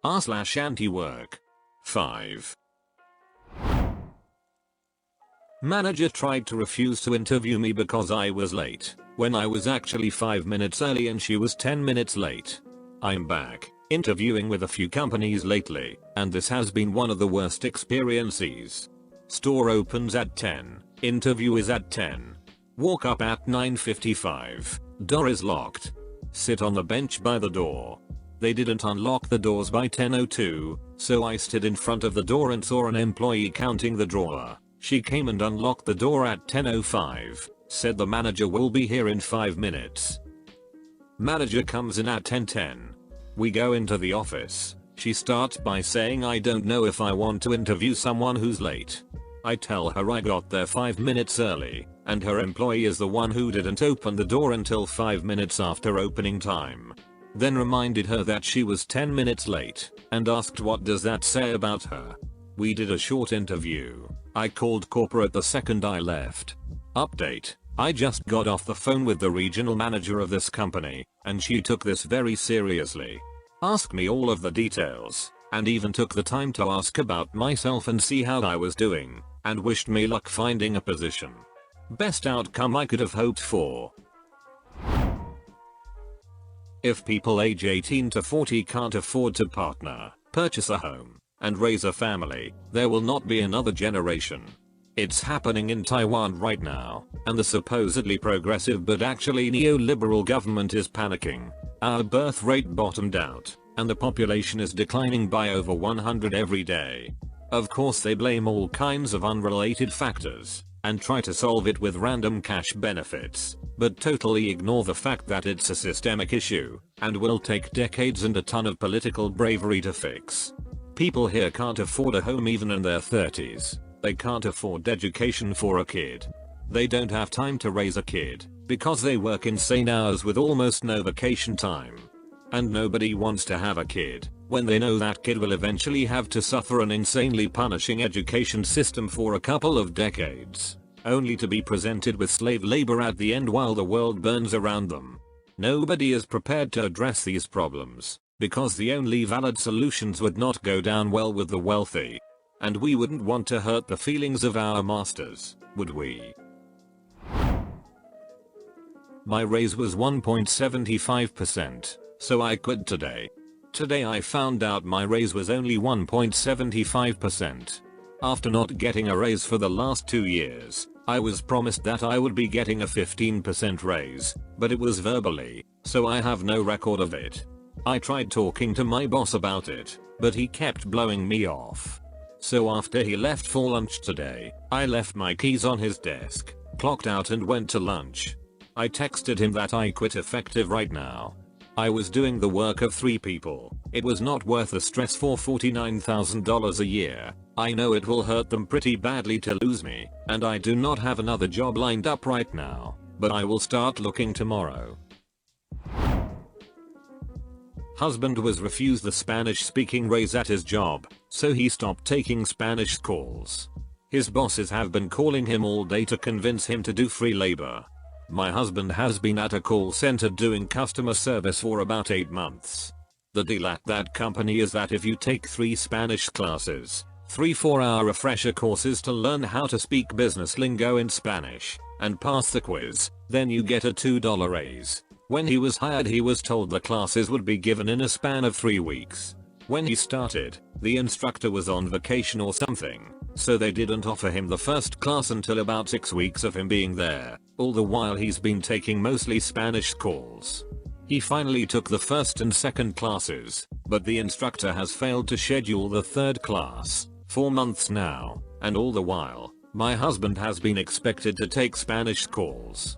r/AntiWork. 5. Manager tried to refuse to interview me because I was late, when I was actually 5 minutes early and she was 10 minutes late. I'm back, interviewing with a few companies lately, and this has been one of the worst experiences. Store opens at 10, interview is at 10. Walk up at 9:55, door is locked. Sit on the bench by the door. They didn't unlock the doors by 10:02, so I stood in front of the door and saw an employee counting the drawer. She came and unlocked the door at 10:05, said the manager will be here in 5 minutes. Manager comes in at 10:10. We go into the office. She starts by saying I don't know if I want to interview someone who's late. I tell her I got there 5 minutes early, and her employee is the one who didn't open the door until 5 minutes after opening time. Then reminded her that she was 10 minutes late, and asked what does that say about her. We did a short interview. I called corporate the second I left. Update: I just got off the phone with the regional manager of this company, and she took this very seriously. Asked me all of the details, and even took the time to ask about myself and see how I was doing, and wished me luck finding a position. Best outcome I could have hoped for. If people age 18 to 40 can't afford to partner, purchase a home, and raise a family, there will not be another generation. It's happening in Taiwan right now, and the supposedly progressive but actually neoliberal government is panicking. Our birth rate bottomed out, and the population is declining by over 100 every day. Of course they blame all kinds of unrelated factors, and try to solve it with random cash benefits, but totally ignore the fact that it's a systemic issue, and will take decades and a ton of political bravery to fix. People here can't afford a home even in their 30s. They can't afford education for a kid. They don't have time to raise a kid, because they work insane hours with almost no vacation time. And nobody wants to have a kid, when they know that kid will eventually have to suffer an insanely punishing education system for a couple of decades, only to be presented with slave labor at the end while the world burns around them. Nobody is prepared to address these problems, because the only valid solutions would not go down well with the wealthy. And we wouldn't want to hurt the feelings of our masters, would we? My raise was 1.75%, so I quit today. Today I found out my raise was only 1.75%. After not getting a raise for the last 2 years, I was promised that I would be getting a 15% raise, but it was verbally, so I have no record of it. I tried talking to my boss about it, but he kept blowing me off. So after he left for lunch today, I left my keys on his desk, clocked out and went to lunch. I texted him that I quit effective right now. I was doing the work of 3 people. It was not worth the stress for $49,000 a year. I know it will hurt them pretty badly to lose me, and I do not have another job lined up right now, but I will start looking tomorrow. Husband was refused the Spanish speaking raise at his job, so he stopped taking Spanish calls. His bosses have been calling him all day to convince him to do free labor. My husband has been at a call center doing customer service for about 8 months. The deal at that company is that if you take 3 Spanish classes, 3 4-hour refresher courses to learn how to speak business lingo in Spanish, and pass the quiz, then you get a $2 raise. When he was hired he was told the classes would be given in a span of 3 weeks. When he started, the instructor was on vacation or something, so they didn't offer him the first class until about 6 weeks of him being there. All the while he's been taking mostly Spanish calls. He finally took the first and second classes, but the instructor has failed to schedule the third class, 4 months now, and all the while, my husband has been expected to take Spanish calls.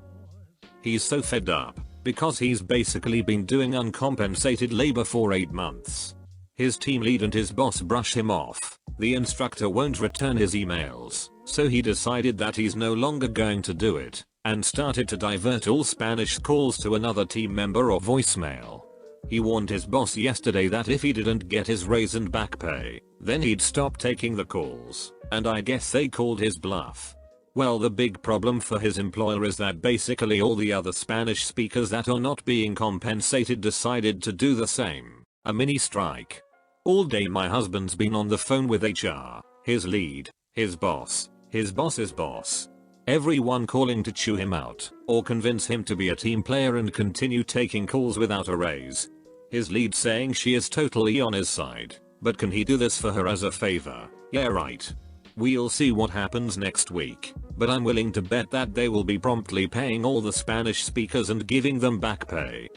He's so fed up, because he's basically been doing uncompensated labor for 8 months. His team lead and his boss brush him off. The instructor won't return his emails, so he decided that he's no longer going to do it, and started to divert all Spanish calls to another team member or voicemail. He warned his boss yesterday that if he didn't get his raise and back pay, then he'd stop taking the calls, and I guess they called his bluff. Well, the big problem for his employer is that basically all the other Spanish speakers that are not being compensated decided to do the same. A mini strike. All day my husband's been on the phone with HR, his lead, his boss, his boss's boss. Everyone calling to chew him out or convince him to be a team player and continue taking calls without a raise. His lead saying she is totally on his side, but can he do this for her as a favor? Yeah, right. We'll see what happens next week, but I'm willing to bet that they will be promptly paying all the Spanish speakers and giving them back pay.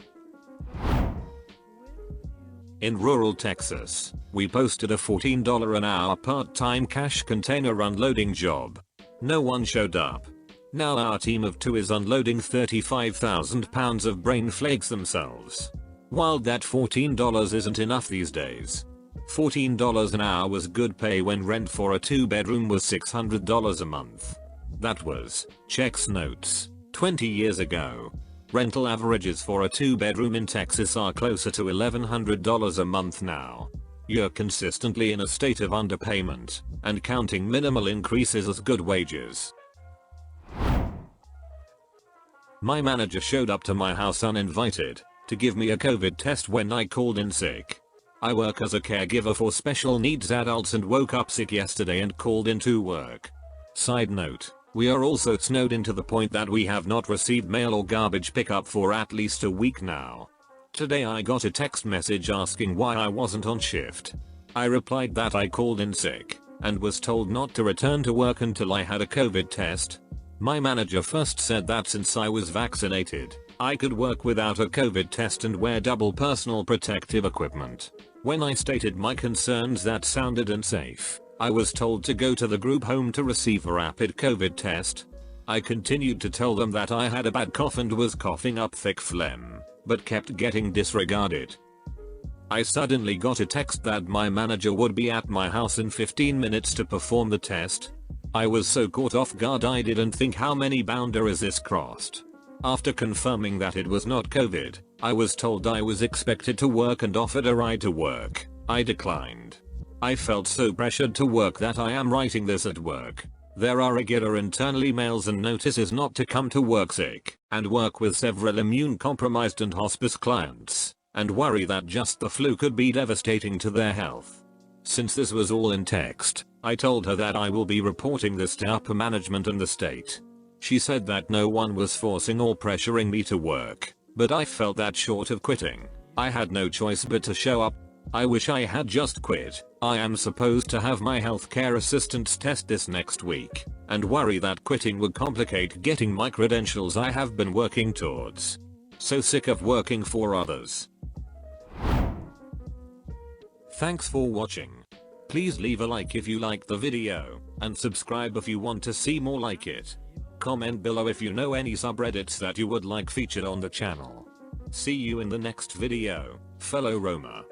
In rural Texas, we posted a $14 an hour part-time cash container unloading job. No one showed up. Now our team of 2 is unloading 35,000 pounds of brain flakes themselves. Wild that $14 isn't enough these days. $14 an hour was good pay when rent for a 2-bedroom was $600 a month. That was, checks notes, 20 years ago. Rental averages for a 2-bedroom in Texas are closer to $1,100 a month now. You're consistently in a state of underpayment, and counting minimal increases as good wages. My manager showed up to my house uninvited to give me a COVID test when I called in sick. I work as a caregiver for special needs adults and woke up sick yesterday and called into work. Side note, we are also snowed in to the point that we have not received mail or garbage pickup for at least a week now. Today I got a text message asking why I wasn't on shift. I replied that I called in sick and was told not to return to work until I had a COVID test. My manager first said that since I was vaccinated, I could work without a COVID test and wear double personal protective equipment. When I stated my concerns that sounded unsafe, I was told to go to the group home to receive a rapid COVID test. I continued to tell them that I had a bad cough and was coughing up thick phlegm, but kept getting disregarded. I suddenly got a text that my manager would be at my house in 15 minutes to perform the test. I was so caught off guard I didn't think how many boundaries this crossed. After confirming that it was not COVID, I was told I was expected to work and offered a ride to work. I declined. I felt so pressured to work that I am writing this at work. There are regular internal emails and notices not to come to work sick, and work with several immune-compromised and hospice clients, and worry that just the flu could be devastating to their health. Since this was all in text, I told her that I will be reporting this to upper management and the state. She said that no one was forcing or pressuring me to work, but I felt that short of quitting, I had no choice but to show up. I wish I had just quit. I am supposed to have my healthcare assistants test this next week, and worry that quitting would complicate getting my credentials I have been working towards. So sick of working for others. Thanks for watching. Please leave a like if you liked the video, and subscribe if you want to see more like it. Comment below if you know any subreddits that you would like featured on the channel. See you in the next video, fellow Roma.